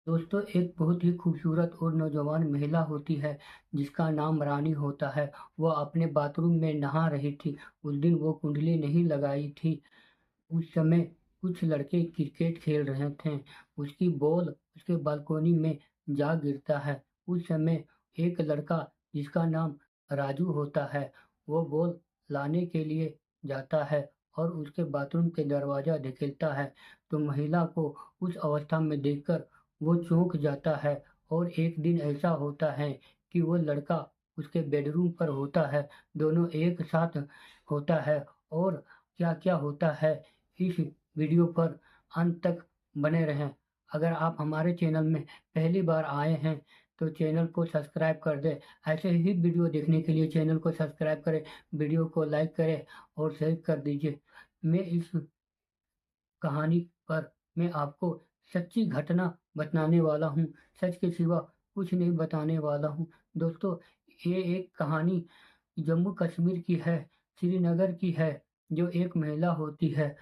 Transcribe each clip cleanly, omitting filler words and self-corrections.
दोस्तों, एक बहुत ही खूबसूरत और नौजवान महिला होती है, जिसका नाम रानी होता है। वह अपने बाथरूम में नहा रही थी। उस दिन वो कुंडली नहीं लगाई थी। उस समय कुछ लड़के क्रिकेट खेल रहे थे। उसकी बॉल उसके बालकोनी में जा गिरता है। उस समय एक लड़का, जिसका नाम राजू होता है, वो बॉल लाने के लिए जाता है और उसके बाथरूम के दरवाज़ा धकेलता है। तो महिला को उस अवस्था में देखकर वो चौंक जाता है। और एक दिन ऐसा होता है कि वो लड़का उसके बेडरूम पर होता है। दोनों एक साथ होता है। और क्या-क्या होता है, इस वीडियो पर अंत तक बने रहें। अगर आप हमारे चैनल में पहली बार आए हैं, तो चैनल को सब्सक्राइब कर दें। ऐसे ही वीडियो देखने के लिए चैनल को सब्सक्राइब करें, वीडियो को लाइक करें और शेयर कर दीजिए। मैं इस कहानी पर मैं आपको सच्ची घटना बताने वाला हूँ। सच के सिवा कुछ नहीं बताने वाला हूँ। दोस्तों, ये एक कहानी जम्मू कश्मीर की है, श्रीनगर की है। जो एक महिला होती है,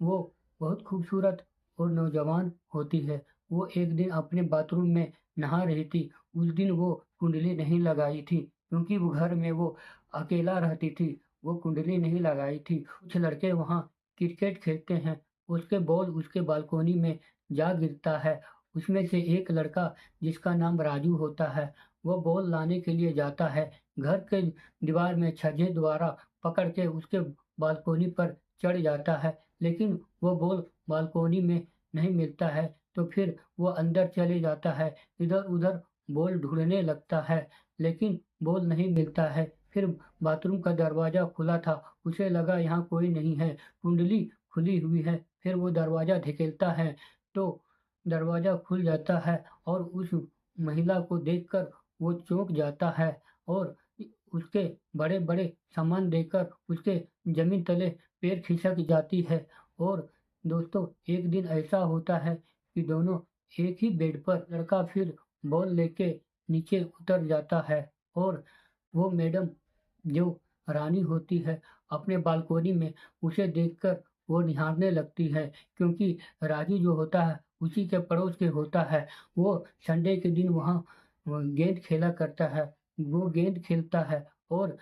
वो बहुत खूबसूरत और नौजवान होती है। वो एक दिन अपने बाथरूम में नहा रही थी। उस दिन वो कुंडली नहीं लगाई थी, क्योंकि वो घर में वो अकेला रहती थी। वो कुंडली नहीं लगाई थी। कुछ लड़के वहाँ क्रिकेट खेलते हैं। उसके बॉल उसके बालकोनी में जा गिरता है। उसमें से एक लड़का, जिसका नाम राजू होता है, वो बॉल लाने के लिए जाता है। घर के दीवार में छज्जे द्वारा पकड़ के उसके बालकोनी पर चढ़ जाता है। लेकिन वो बॉल बालकोनी में नहीं मिलता है। तो फिर वो अंदर चले जाता है, इधर-उधर बॉल ढूँढने लगता है, लेकिन बॉल नहीं मिलता है। फिर बाथरूम का दरवाज़ा खुला था, उसे लगा यहाँ कोई नहीं है, कुंडली खुली हुई है। फिर वो दरवाज़ा धकेलता है, तो दरवाज़ा खुल जाता है और उस महिला को देखकर वो चौंक जाता है और उसके बड़े-बड़े सामान देखकर उसके ज़मीन तले पैर खिसक जाती है। और दोस्तों, एक दिन ऐसा होता है कि दोनों एक ही बेड पर, लड़का फिर बॉल लेके नीचे उतर जाता है और वो मैडम, जो रानी होती है, अपने बालकोनी में उसे देखकर वो निहारने लगती है, क्योंकि राजू जो होता है उसी के पड़ोस के होता है। वो संडे के दिन वहाँ गेंद खेला करता है। वो गेंद खेलता है और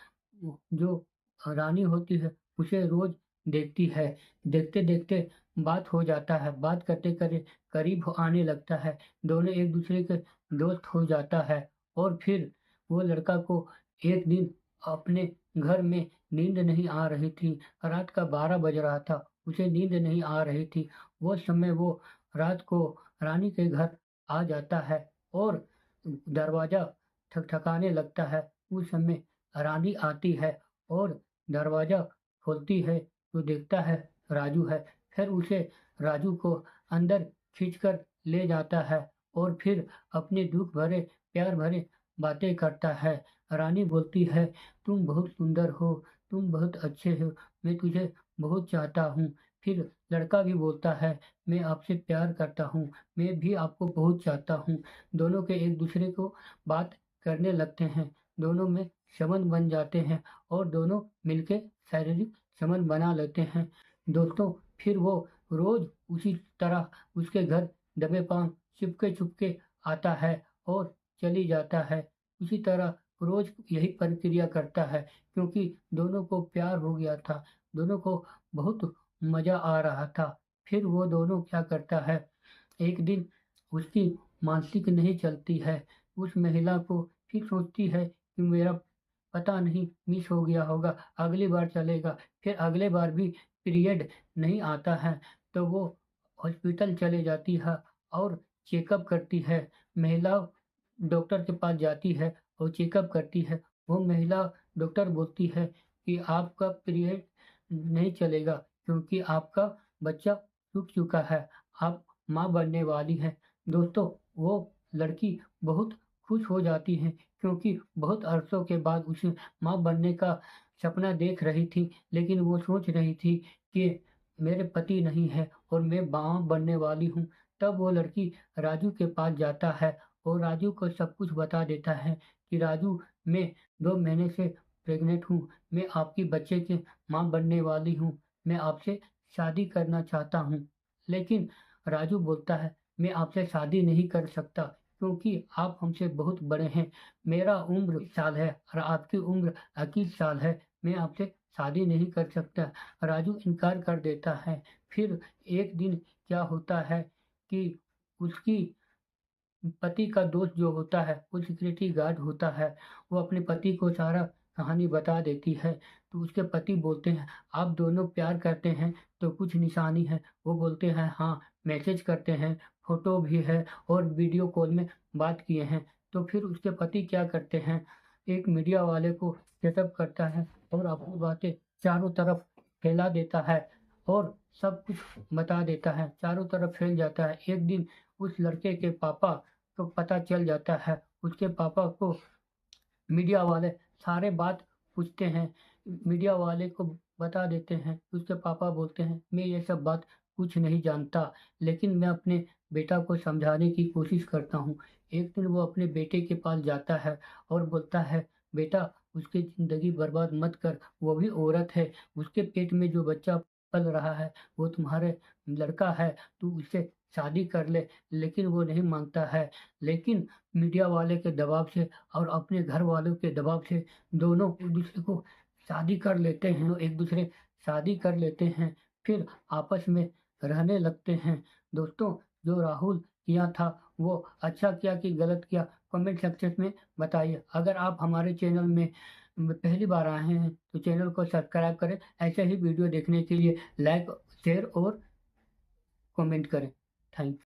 जो रानी होती है उसे रोज़ देखती है। देखते-देखते बात हो जाता है, बात करते-करते करीब आने लगता है। दोनों एक-दूसरे के दोस्त हो जाता है। और फिर वो लड़का को एक दिन अपने घर में नींद नहीं आ रही थी। रात का 12 बज रहा था, उसे नींद नहीं आ रही थी। वो समय वो रात को रानी के घर आ जाता है और दरवाज़ा ठकठकाने लगता है। उस समय रानी आती है और दरवाज़ा खोलती है, तो देखता है राजू है। फिर उसे राजू को अंदर खींचकर ले जाता है और फिर अपने दुःख भरे, प्यार भरे बातें करता है। रानी बोलती है, "तुम बहुत सुंदर हो, तुम बहुत अच्छे हो, मैं तुझे बहुत चाहता हूँ।" फिर लड़का भी बोलता है, "मैं आपसे प्यार करता हूँ, मैं भी आपको बहुत चाहता हूँ।" दोनों के एक-दूसरे को बात करने लगते हैं। दोनों में संबंध बन जाते हैं और दोनों मिलके शारीरिक संबंध बना लेते हैं। दोस्तों, फिर वो रोज़ उसी तरह उसके घर दबे पाँव चुपके-चुपके आता है और चली जाता है। उसी तरह रोज़ यही प्रक्रिया करता है, क्योंकि दोनों को प्यार हो गया था, दोनों को बहुत मज़ा आ रहा था। फिर वो दोनों क्या करता है, एक दिन उसकी मानसिक नहीं चलती है। उस महिला को फिर सोचती है कि मेरा पता नहीं मिस हो गया होगा, अगली बार चलेगा। फिर अगले बार भी पीरियड नहीं आता है, तो वो हॉस्पिटल चले जाती है और चेकअप करती है। महिला डॉक्टर के पास जाती है और चेकअप करती है। वो महिला डॉक्टर बोलती है कि आपका पीरियड नहीं चलेगा, क्योंकि आपका बच्चा रुक चुका है, आप माँ बनने वाली हैं। दोस्तों, वो लड़की बहुत खुश हो जाती है, क्योंकि बहुत अरसों के बाद उसे माँ बनने का सपना देख रही थी, लेकिन वो सोच रही थी कि मेरे पति नहीं है और मैं माँ बनने वाली हूँ। तब वो लड़की राजू के पास जाता है और राजू को सब कुछ बता देता है कि राजू, मैं 2 महीने से प्रेग्नेंट हूँ, मैं आपकी बच्चे की माँ बनने वाली हूँ, मैं आपसे शादी करना चाहता हूँ। लेकिन राजू बोलता है, मैं आपसे शादी नहीं कर सकता क्योंकि आप हमसे बहुत बड़े हैं। मेरा उम्र 20 साल है और आपकी उम्र 21 साल है। मैं आपसे शादी नहीं कर सकता। राजू इनकार कर देता है। फिर एक दिन क्या होता है कि उसकी पति का दोस्त जो होता है, वो सिक्योरिटी गार्ड होता है, वो अपने पति को सारा कहानी बता देती है। तो उसके पति बोलते हैं, आप दोनों प्यार करते हैं तो कुछ निशानी है? वो बोलते हैं, हाँ, मैसेज करते हैं, फ़ोटो भी है और वीडियो कॉल में बात किए हैं। तो फिर उसके पति क्या करते हैं, एक मीडिया वाले को सेटअप करता है और अपनी बातें चारों तरफ फैला देता है और सब कुछ बता देता है, चारों तरफ फैल जाता है। एक दिन उस लड़के के पापा को पता चल जाता है। उसके पापा को मीडिया वाले सारे बात पूछते हैं, मीडिया वाले को बता देते हैं। उसके पापा बोलते हैं, मैं ये सब बात कुछ नहीं जानता, लेकिन मैं अपने बेटा को समझाने की कोशिश करता हूँ। एक दिन वो अपने बेटे के पास जाता है और बोलता है, बेटा, उसकी ज़िंदगी बर्बाद मत कर, वो भी औरत है, उसके पेट में जो बच्चा पल रहा है, वो तुम्हारे लड़का है, तू उससे शादी कर ले। लेकिन वो नहीं मानता है। लेकिन मीडिया वाले के दबाव से और अपने घर वालों के दबाव से दोनों एक-दूसरे को शादी कर लेते हैं, एक-दूसरे शादी कर लेते हैं, फिर आपस में रहने लगते हैं। दोस्तों, जो राहुल किया था, वो अच्छा किया कि गलत किया, कमेंट सेक्शन में बताइए। अगर आप हमारे चैनल में पहली बार आए हैं, तो चैनल को सब्सक्राइब करें। ऐसे ही वीडियो देखने के लिए लाइक, शेयर और कमेंट करें। थैंक